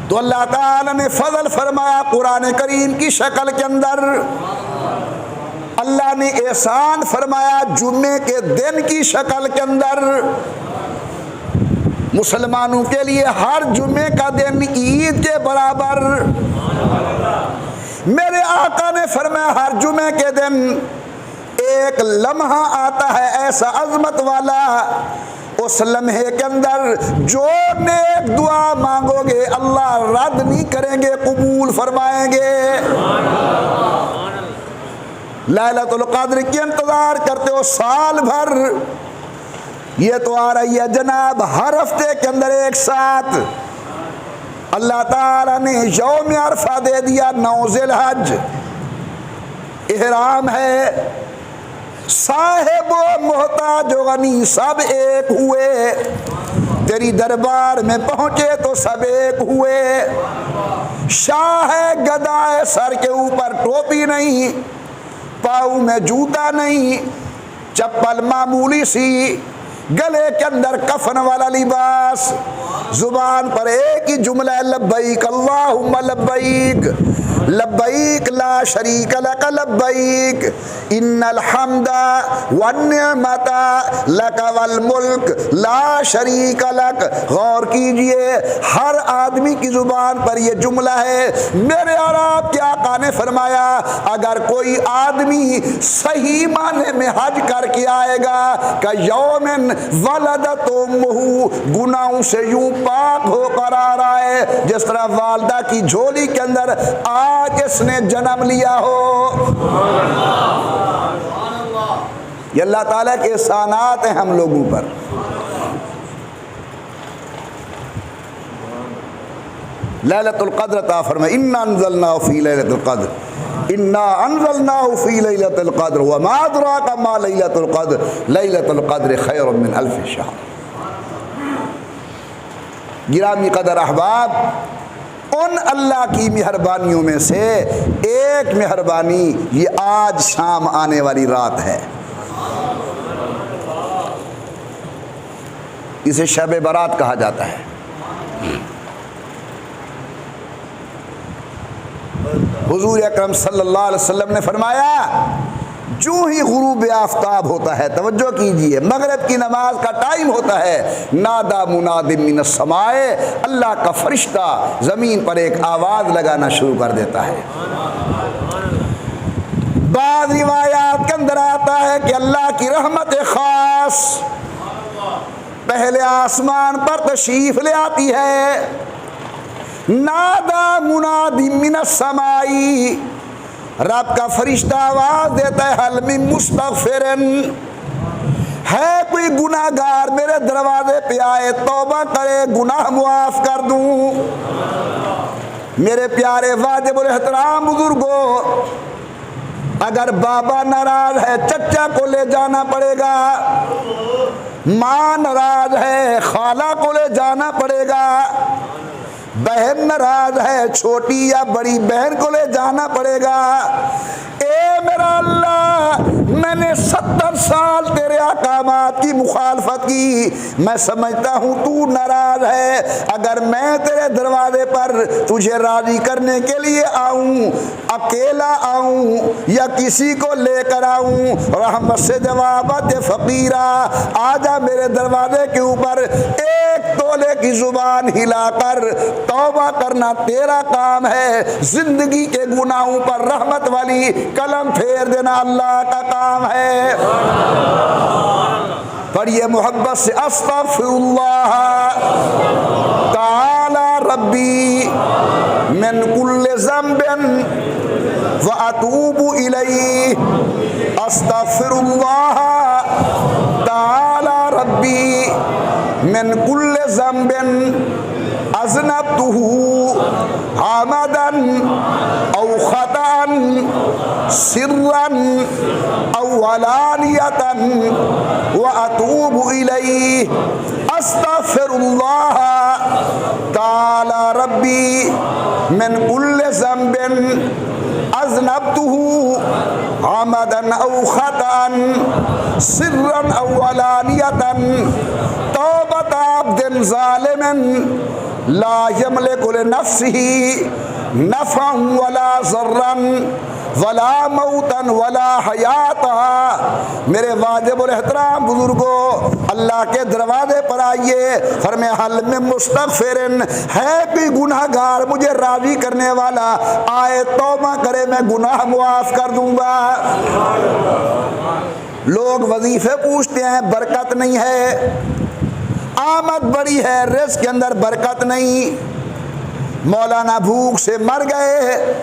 تو اللہ تعالیٰ نے فضل فرمایا قرآن کریم کی شکل کے اندر. اللہ نے احسان فرمایا جمعے کے دن کی شکل کے اندر. مسلمانوں کے لیے ہر جمعے کا دن عید کے برابر. میرے آقا نے فرمایا ہر جمعے کے دن ایک لمحہ آتا ہے ایسا عظمت والا، اس لمحے کے اندر جو نیک دعا مانگو گے اللہ رد نہیں کریں گے، قبول فرمائیں گے. لیلۃ القدر کی انتظار کرتے ہو سال بھر، یہ تو آ رہی ہے جناب ہر ہفتے کے اندر ایک ساتھ. اللہ تعالیٰ نے یوم عرفہ دے دیا 9 ذی الحج. احرام ہے، صاحب و محتاج و غنی سب ایک ہوئے، تیری دربار میں پہنچے تو سب ایک ہوئے. شاہ ہے گدا ہے، سر کے اوپر ٹوپی نہیں، پاؤں میں جوتا نہیں، چپل معمولی سی، گلے کے اندر کفن والا لباس، زبان پر ایک ہی جملہ ہے لبیک اللہم لبیک لبیک لا شریک لک لبیک ان الحمد والنعمت لک والملک لا شریک لک. غور کیجئے ہر آدمی کی زبان پر یہ جملہ ہے. میرے اور آپ کے آقا نے فرمایا اگر کوئی آدمی صحیح معنی میں حج کر کے آئے گا کہ یومن ولدت امہ، گناہوں سے یوں پاک ہو کر آ رہا ہے جس طرح والدہ کی جھولی کے اندر آج اس نے جنم لیا ہو. یہ اللہ تعالیٰ کے احسانات ہیں ہم لوگوں پر. لیلۃ القدر عطا فرمائے، انا انزلناہ فی لیلۃ القدر انا انزلناہ فی لیلۃ القدر وما ادراک ما لیلۃ القدر لیلۃ القدر خیر من الف شہر. گرامی قدر احباب، ان اللہ کی مہربانیوں میں سے ایک مہربانی یہ آج شام آنے والی رات ہے. اسے شب برات کہا جاتا ہے. حضور اکرم صلی اللہ علیہ وسلم نے فرمایا جو ہی غروب آفتاب ہوتا ہے، توجہ کیجئے، مغرب کی نماز کا ٹائم ہوتا ہے، نادا مناد من السماء، اللہ کا فرشتہ زمین پر ایک آواز لگانا شروع کر دیتا ہے. بعض روایات کے اندر آتا ہے کہ اللہ کی رحمت خاص پہلے آسمان پر تشریف لے آتی ہے. نادا مناد من السماء، رب کا فرشتہ آواز دیتا ہے حل من مستغفرن، ہے کوئی گناہگار میرے دروازے پہ آئے توبہ کرے گناہ معاف کر دوں۔ میرے پیارے واجب الاحترام بزرگوں، اگر بابا ناراض ہے چچا کو لے جانا پڑے گا، ماں ناراض ہے خالہ کو لے جانا پڑے گا، بہن ناراض ہے چھوٹی یا بڑی بہن کو لے جانا پڑے گا۔ اے میرا اللہ، میں نے 70 سال تیرے احکامات کی مخالفت کی، میں سمجھتا ہوں تو ناراض ہے۔ اگر میں تیرے دروازے پر تجھے راضی کرنے کے لیے آؤں، اکیلا آؤں یا کسی کو لے کر آؤں، رحمت سے جوابت فقیرہ، آجا میرے دروازے کے اوپر ایک تولے کی زبان ہلا کر توبہ کرنا تیرا کام ہے، زندگی کے گناہوں پر رحمت والی قلم پھیر دینا اللہ کا کام ہے۔ پڑھیے محبت سے، استغفر اللہ تعالی ربی من کل ذنب واتوب الیہ، استغفر اللہ تعالی ربی من کل ذنب اذنبتہ عمدا او خطأ سرا او علانیۃ واتوب الیہ، استغفر اللہ تعالی ربی من کل ذنب اذنبتہ عمدا او خطأ سرا او علانیۃ، توبۃ عبد ظالم لا یملک لنفسہ نفعا ولا ضرا ولا موتا ولا حیاتا۔ میرے واجب الاحترام بزرگوں، اللہ کے دروازے پر آئیے، فرمائے حل میں مستغفرن، ہے کوئی گناہ گار مجھے راضی کرنے والا، آئے توبہ کرے میں گناہ معاف کر دوں گا۔ لوگ وظیفے پوچھتے ہیں، برکت نہیں ہے، آمد بڑی ہے، رزق کے اندر برکت نہیں۔ مولانا بھوک سے مر گئے،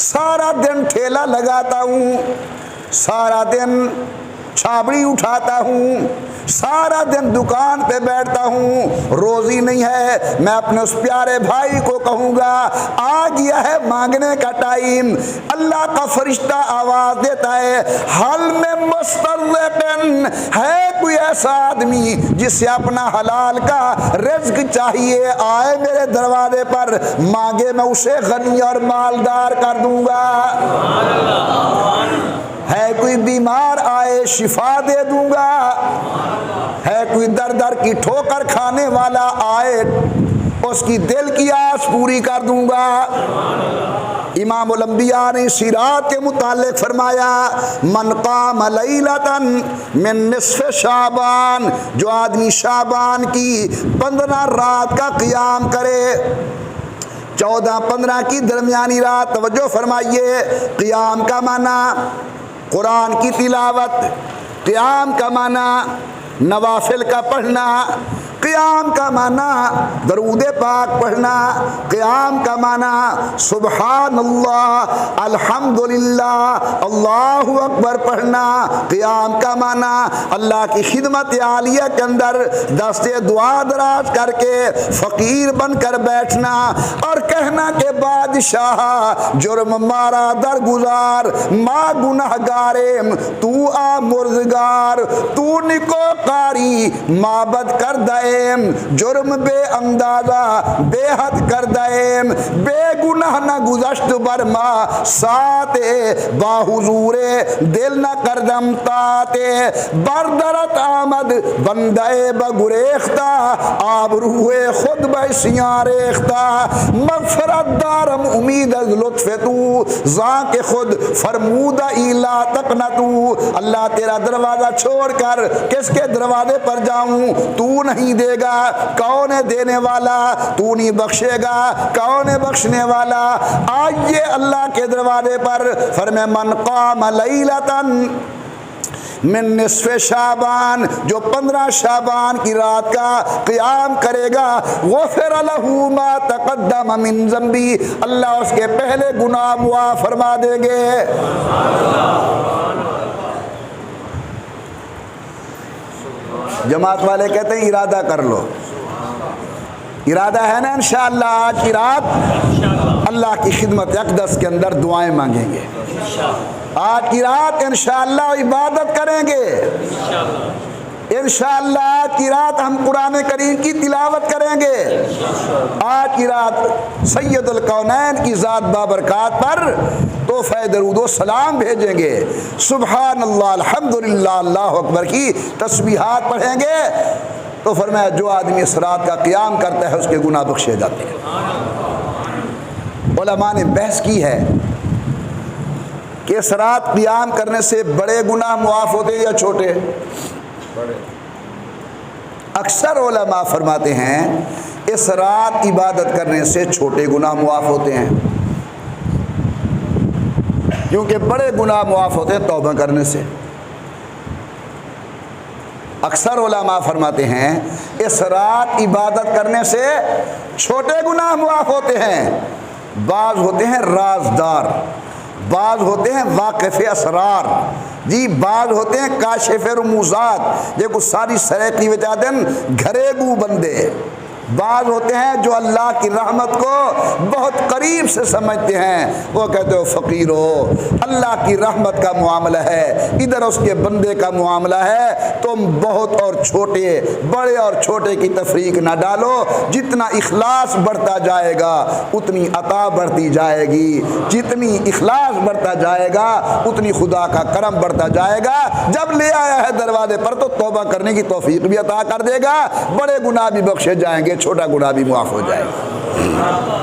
سارا دن ٹھیلا لگاتا ہوں، سارا دن چھابڑی اٹھاتا ہوں، سارا دن دکان پہ بیٹھتا ہوں، روزی نہیں ہے۔ میں اپنے اس پیارے بھائی کو کہوں گا آ گیا ہے مانگنے کا ٹائم، اللہ کا فرشتہ آواز دیتا ہے حل میں مسترزقن، ہے کوئی ایسا آدمی جسے اپنا حلال کا رزق چاہیے، آئے میرے دروازے پر مانگے، میں اسے غنی اور مالدار کر دوں گا۔ ہے کوئی بیمار آئے شفا دے دوں گا، ہے کوئی در در کی ٹھوکر کھانے والا آئے اس کی دل کی آس پوری کر دوں گا۔ امام الانبیاء نے سیرات کے متعلق فرمایا من قام لیلۃ من نصف شعبان، جو آدمی شعبان کی 15 رات کا قیام کرے، 14-15 کی درمیانی رات، توجہ فرمائیے، قیام کا معنی قرآن کی تلاوت، قیام کا معنی نوافل کا پڑھنا، قیام کا معنی درود پاک پڑھنا، قیام کا معنی سبحان اللہ الحمدللہ اللہ اکبر پڑھنا، قیام کا معنی اللہ کی خدمت عالیہ کے اندر دست دعا دراز کر کے فقیر بن کر بیٹھنا اور کہنا کہ بادشاہ جرم مارا درگزار، ما گناہ گاریم تو آمرزگار، تو نکو قاری معبد کر دائے، جرم بے اندازہ بے حد کر دائم، بے گناہ نہ گزشت برما ساتے، با حضور دل نہ کردم تاتے، بردرت آمد بندے بگریختہ، آب روح خود بیسیاں ریختہ، مغفرت دارم امید از لطف تو، زاں کے خود فرمودہ ایلا تقنتو، اللہ تیرا دروازہ چھوڑ کر کس کے دروازے پر جاؤں، تو نہیں دے گا، کون ہے دینے والا، تو نہیں بخشے گا، کون ہے بخشنے والا۔ آئیے اللہ کے دروازے پر، فرمائے من قام لیلۃ من نصف شعبان، جو 15 شعبان کی رات کا قیام کرے گا، غفر لہ ما تقدم من ذنبی، اللہ اس کے پہلے گناہ معاف فرما دیں گے۔ جماعت والے کہتے ہیں ارادہ کر لو، ارادہ ہے نا انشاءاللہ آج کی رات اللہ کی خدمت اقدس کے اندر دعائیں مانگیں گے، آج کی رات انشاءاللہ عبادت کریں گے، انشاءاللہ آج کی رات ہم قرآن کریم کی تلاوت کریں گے، آج کی رات سید الکونین کی ذات بابرکات پر تحفہ درود و سلام بھیجیں گے، سبحان اللہ الحمدللہ اللہ اکبر کی تسبیحات پڑھیں گے، تو فرمایا جو آدمی اس رات کا قیام کرتا ہے اس کے گناہ بخشے جاتے ہیں۔ علماء نے بحث کی ہے کہ اس رات قیام کرنے سے بڑے گناہ معاف ہوتے ہیں یا چھوٹے؟ اکثر علماء فرماتے ہیں اس رات عبادت کرنے سے چھوٹے گناہ معاف ہوتے ہیں، کیونکہ بڑے گناہ معاف ہوتے ہیں توبہ کرنے سے۔ اکثر علماء فرماتے ہیں اس رات عبادت کرنے سے چھوٹے گناہ معاف ہوتے ہیں، بعض ہوتے ہیں رازدار، بعض ہوتے ہیں واقف اسرار، جی بعض ہوتے ہیں کاشف رموزات، یہ کچھ ساری سریقی وجادن گھریگو بندے، بعض ہوتے ہیں جو اللہ کی رحمت کو بہت قریب سے سمجھتے ہیں، وہ کہتے ہو فقیر ہو، اللہ کی رحمت کا معاملہ ہے، ادھر اس کے بندے کا معاملہ ہے، تم بہت اور چھوٹے بڑے اور چھوٹے کی تفریق نہ ڈالو، جتنا اخلاص بڑھتا جائے گا اتنی عطا بڑھتی جائے گی، جتنی اخلاص بڑھتا جائے گا اتنی خدا کا کرم بڑھتا جائے گا، جب لے آیا ہے دروازے پر تو توبہ کرنے کی توفیق بھی عطا کر دے گا، بڑے گناہ بھی بخشے جائیں گے، چھوٹا گناہ بھی معاف ہو جائے گا۔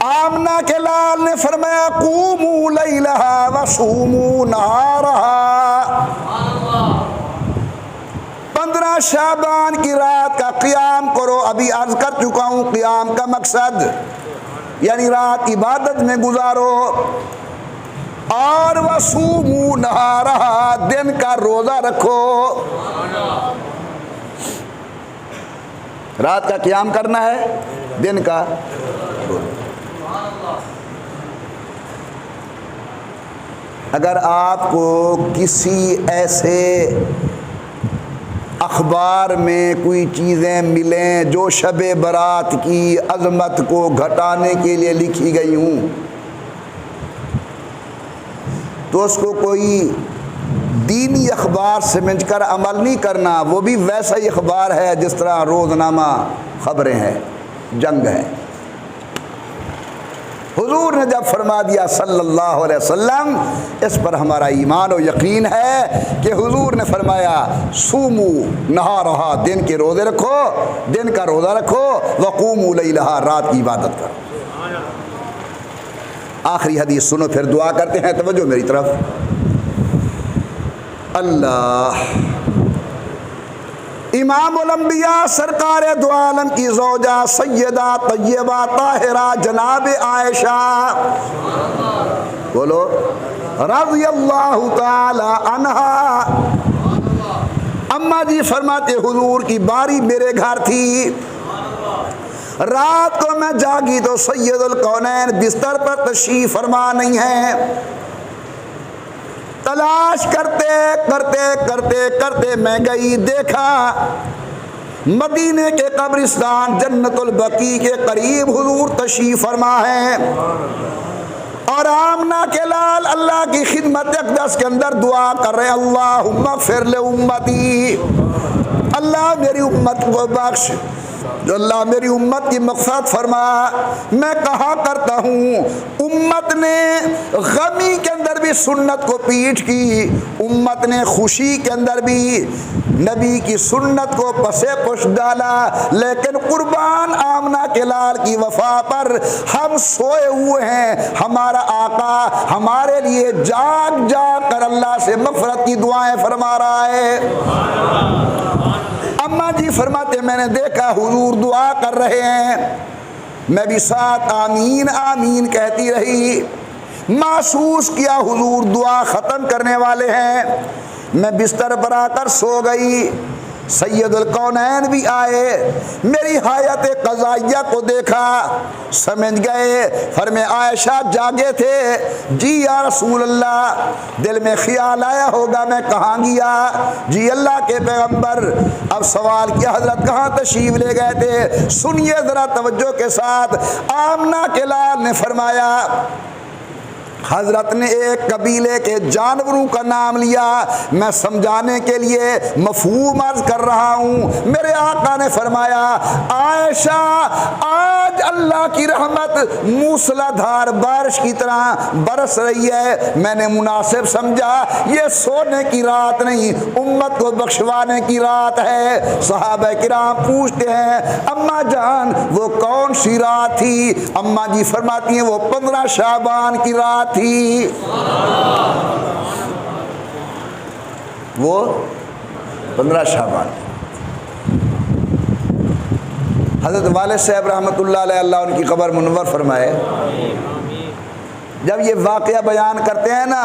آمنہ کے لال نے فرمایا قوموا لیلہا وصوموا نہارہا، 15 شعبان کی رات کا قیام کرو، ابھی عرض کر چکا ہوں قیام کا مقصد یعنی رات عبادت میں گزارو، اور وصوموا نہارہا دن کا روزہ رکھو، رات کا قیام کرنا ہے، دن کا اگر آپ کو کسی ایسے اخبار میں کوئی چیزیں ملیں جو شب برات کی عظمت کو گھٹانے کے لیے لکھی گئی ہوں تو اس کو کوئی دینی اخبار سمجھ کر عمل نہیں کرنا، وہ بھی ویسا ہی اخبار ہے جس طرح روزنامہ خبریں ہیں، جنگ ہے۔ حضور نے جب فرما دیا صلی اللہ علیہ وسلم، اس پر ہمارا ایمان و یقین ہے کہ حضور نے فرمایا سومو نہارہا دن کے روزے رکھو، دن کا روزہ رکھو، وقوموا لیلہا رات کی عبادت کرو۔ آخری حدیث سنو پھر دعا کرتے ہیں، توجہ میری طرف۔ اللہ امام الانبیاء سرکار دو عالم کی زوجہ سیدہ طیبہ طاہرہ جناب عائشہ بولو رضی اللہ تعالی عنہا، اماں جی فرماتے حضور کی باری میرے گھر تھی، رات کو میں جاگی تو سید الکونین بستر پر تشریف فرما نہیں ہے، تلاش کرتے کرتے کرتے کرتے میں گئی، دیکھا مدینے کے قبرستان جنت البقیع کے قریب حضور تشریف فرما ہے، اور آمنہ کے لال اللہ کی خدمت اقدس کے اندر دعا کر رہے اللہم اغفر لامتی، اللہ میری امت کو بخش، جو اللہ میری امت کی مغفرت فرما۔ میں کہا کرتا ہوں امت نے غمی کے اندر بھی سنت کو پیٹھ کی، امت نے خوشی کے اندر بھی نبی کی سنت کو پسے پش ڈالا، لیکن قربان آمنہ کے لال کی وفا پر ہم سوئے ہوئے ہیں، ہمارا آقا ہمارے لیے جاگ جاگ کر اللہ سے مغفرت کی دعائیں فرما رہا ہے۔ اماں جی فرماتے میں نے دیکھا حضور دعا کر رہے ہیں، میں بھی ساتھ آمین آمین کہتی رہی، محسوس کیا حضور دعا ختم کرنے والے ہیں، میں بستر پر آ کر سو گئی، سید الکونین بھی آئے، میری حایت قضائیہ کو دیکھا، سمجھ گئے، فرمایا عائشہ جاگے تھے؟ جی یا رسول اللہ، دل میں خیال آیا ہوگا میں کہاں گیا؟ جی اللہ کے پیغمبر۔ اب سوال کیا حضرت کہاں تشریف لے گئے تھے؟ سنیے ذرا توجہ کے ساتھ۔ آمنہ کے لال نے فرمایا، حضرت نے ایک قبیلے کے جانوروں کا نام لیا، میں سمجھانے کے لیے مفہوم عرض کر رہا ہوں۔ میرے آقا نے فرمایا عائشہ آج اللہ کی رحمت موسلا دھار بارش کی طرح برس رہی ہے، میں نے مناسب سمجھا یہ سونے کی رات نہیں، امت کو بخشوانے کی رات ہے۔ صحابہ کرام پوچھتے ہیں اماں جان وہ کون سی رات تھی؟ اماں جی فرماتی ہیں وہ 15 شعبان کی رات تھی۔ وہ 15 شعبان۔ حضرت والد صاحب رحمۃ اللہ علیہ، اللہ ان کی قبر منور فرمائے، جب یہ واقعہ بیان کرتے ہیں نا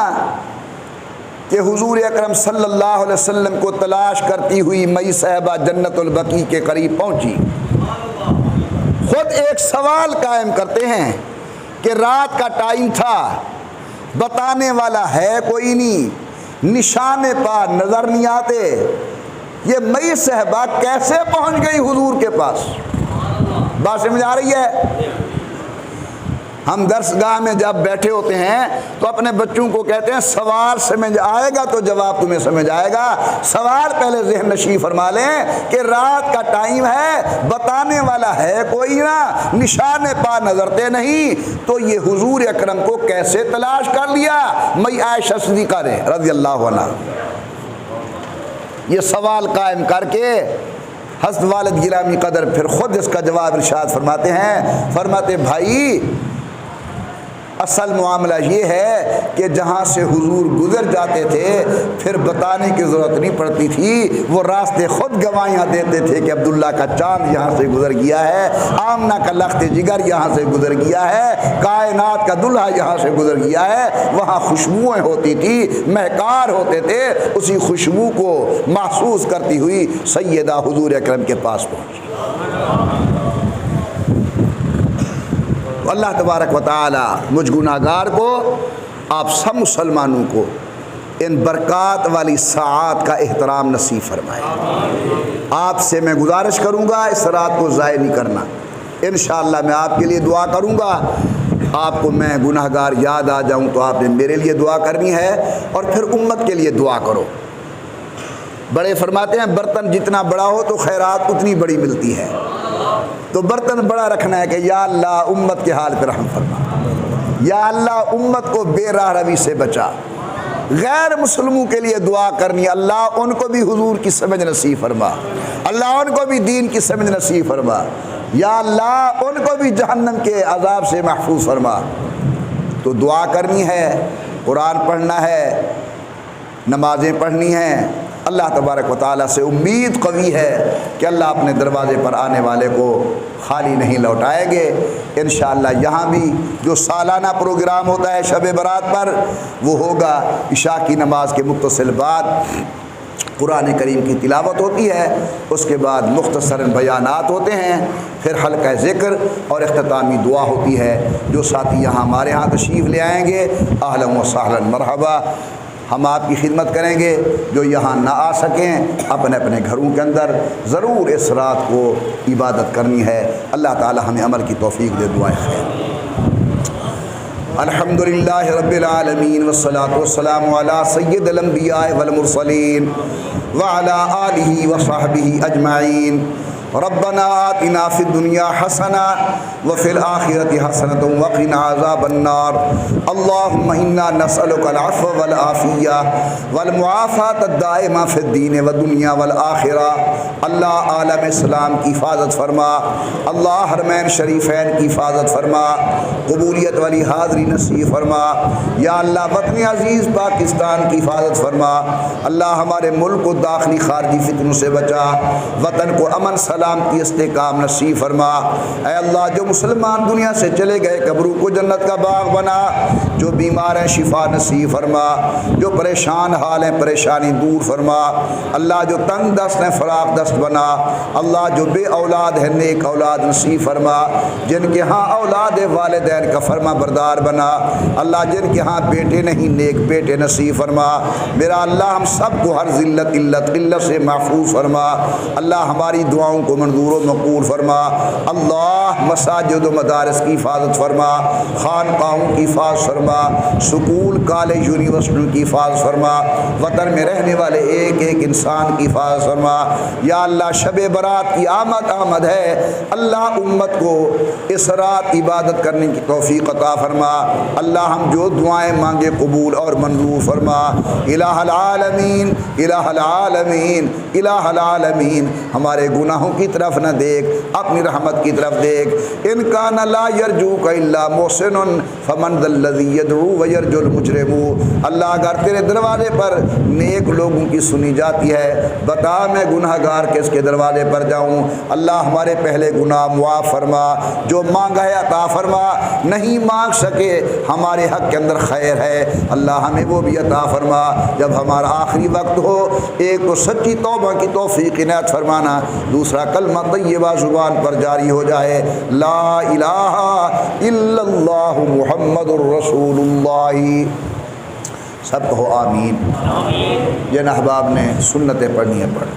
کہ حضور اکرم صلی اللہ علیہ وسلم کو تلاش کرتی ہوئی مئی صاحبہ جنت البقیع کے قریب پہنچی، خود ایک سوال قائم کرتے ہیں کہ رات کا ٹائم تھا، بتانے والا ہے کوئی نہیں، نشان پا نظر نہیں آتے، یہ مئی صاحبہ کیسے پہنچ گئی حضور کے پاس؟ بات سمجھ آ رہی ہے؟ ہم درس گاہ میں جب بیٹھے ہوتے ہیں تو اپنے بچوں کو کہتے ہیں سوال سمجھ آئے گا تو جواب تمہیں سمجھ آئے گا، سوال پہلے ذہن نشین فرما لیں کہ رات کا ٹائم ہے، بتانے والا ہے کوئی نہ، نشان پا نظرتے نہیں، تو یہ حضور اکرم کو کیسے تلاش کر لیا؟ مئی عائشہ صدیقہ نے رضی اللہ عنہ یہ سوال قائم کر کے حضرت والد گرامی قدر پھر خود اس کا جواب ارشاد فرماتے ہیں، فرماتے بھائی اصل معاملہ یہ ہے کہ جہاں سے حضور گزر جاتے تھے پھر بتانے کی ضرورت نہیں پڑتی تھی، وہ راستے خود گواہیاں دیتے تھے کہ عبداللہ کا چاند یہاں سے گزر گیا ہے، آمنہ کا لخت جگر یہاں سے گزر گیا ہے، کائنات کا دلہا یہاں سے گزر گیا ہے۔ وہاں خوشبوئیں ہوتی تھی، مہکار ہوتے تھے، اسی خوشبو کو محسوس کرتی ہوئی سیدہ حضور اکرم کے پاس پہنچی۔ اللہ تبارک و تعالی مجھ گناہگار کو، آپ سب مسلمانوں کو ان برکات والی ساعات کا احترام نصیب فرمائے۔ آپ سے میں گزارش کروں گا اس رات کو ضائع نہیں کرنا، انشاءاللہ میں آپ کے لیے دعا کروں گا، آپ کو میں گناہگار یاد آ جاؤں تو آپ نے میرے لیے دعا کرنی ہے اور پھر امت کے لیے دعا کرو۔ بڑے فرماتے ہیں برتن جتنا بڑا ہو تو خیرات اتنی بڑی ملتی ہے، تو برتن بڑا رکھنا ہے کہ یا اللہ امت کے حال پر رحم فرما، یا اللہ امت کو بے راہ روی سے بچا۔ غیر مسلموں کے لیے دعا کرنی، اللہ ان کو بھی حضور کی سمجھ نصیب فرما، اللہ ان کو بھی دین کی سمجھ نصیب فرما، یا اللہ ان کو بھی جہنم کے عذاب سے محفوظ فرما۔ تو دعا کرنی ہے، قرآن پڑھنا ہے، نمازیں پڑھنی ہیں۔ اللہ تبارک و تعالیٰ سے امید قوی ہے کہ اللہ اپنے دروازے پر آنے والے کو خالی نہیں لوٹائیں گے۔ انشاءاللہ یہاں بھی جو سالانہ پروگرام ہوتا ہے شب برات پر وہ ہوگا، عشاء کی نماز کے متصل بعد قرآن کریم کی تلاوت ہوتی ہے، اس کے بعد مختصر بیانات ہوتے ہیں، پھر حلقہ ذکر اور اختتامی دعا ہوتی ہے۔ جو ساتھی یہاں ہمارے ہاں تشریف لے آئیں گے اہلا و سہلا مرحبا، ہم آپ کی خدمت کریں گے۔ جو یہاں نہ آ سکیں اپنے اپنے گھروں کے اندر ضرور اس رات کو عبادت کرنی ہے۔ اللہ تعالی ہمیں عمل کی توفیق دے، دعائیں خیر۔ الحمدللہ رب العالمین والصلاة والسلام علی سید الانبیاء والمرسلین وعلی آلہ وصحبہ اجمعین۔ ربنا آتنا فی الدنیا حسنہ وفی الآخرۃ حسنۃ وقنا عذاب النار۔ اللہم انا نسألک العفو والعافیہ والمعافاۃ الدائمہ فی الدین والدنیا والآخرہ۔ اللہ عالم اسلام کی حفاظت فرما، اللہ حرمین شریفین کی حفاظت فرما، قبولیت والی حاضری نصیب فرما۔ یا اللہ وطن عزیز پاکستان کی حفاظت فرما، اللہ ہمارے ملک کو داخلی خارجی فتنوں سے بچا، وطن کو امن سلامتی استحکام نصیب فرما۔ اے اللہ جو مسلمان دنیا سے چلے گئے قبروں کو جنت کا باغ بنا، جو بیمار ہیں شفا نصیب فرما، جو پریشان حال ہیں پریشانی دور فرما، اللہ جو تنگ دست ہیں فراغ دست بنا، اللہ جو بے اولاد ہیں نیک اولاد نصیب فرما، جن کے ہاں اولاد والدین کا فرما بردار بنا، اللہ جن کے ہاں بیٹے نہیں نیک بیٹے نصیب فرما۔ میرا اللہ ہم سب کو ہر ذلت علت سے محفوظ فرما، اللہ ہماری دعاؤں کو منظور و مقبول فرما۔ اللہ مساجد و مدارس کی حفاظت فرما، خانقاہوں کی حفاظت فرما، سکول کالج یونیورسٹیوں کی حفاظت فرما، وطن میں رہنے والے ایک ایک انسان کی حفاظت فرما۔ یا اللہ شب برات کی آمد ہے، اللہ امت کو اس رات عبادت کرنے کی توفیق عطا فرما، اللہ ہم جو دعائیں مانگے قبول اور منظور فرما۔ الہ العالمین الہ العالمین الہ العالمین، ہمارے گناہوں کی طرف نہ دیکھ، اپنی رحمت کی طرف دیکھ۔ ان کان لا یرجوک الا محسن فمن ذا الذی یدعو ویرجو المجرم۔ اللہ اگر تیرے دروازے پر نیک لوگوں کی سنی جاتی ہے، بتا میں گناہ گار کس کے دروازے پر جاؤں۔ اللہ ہمارے پہلے گناہ معاف فرما، جو مانگا ہے عطا فرما، نہیں مانگ سکے ہمارے حق کے اندر خیر ہے، اللہ ہمیں وہ بھی عطا فرما۔ جب ہمارا آخری وقت ہو، ایک تو سچی توبہ کی توفیق عنایت فرمانا، دوسرا کلمہ طیبہ زبان پر جاری ہو جائے، لا الہ الا اللہ محمد الرسول اللہ۔ سب کہو آمین۔ جن احباب نے سنتیں پڑھنی ہیں پڑھ۔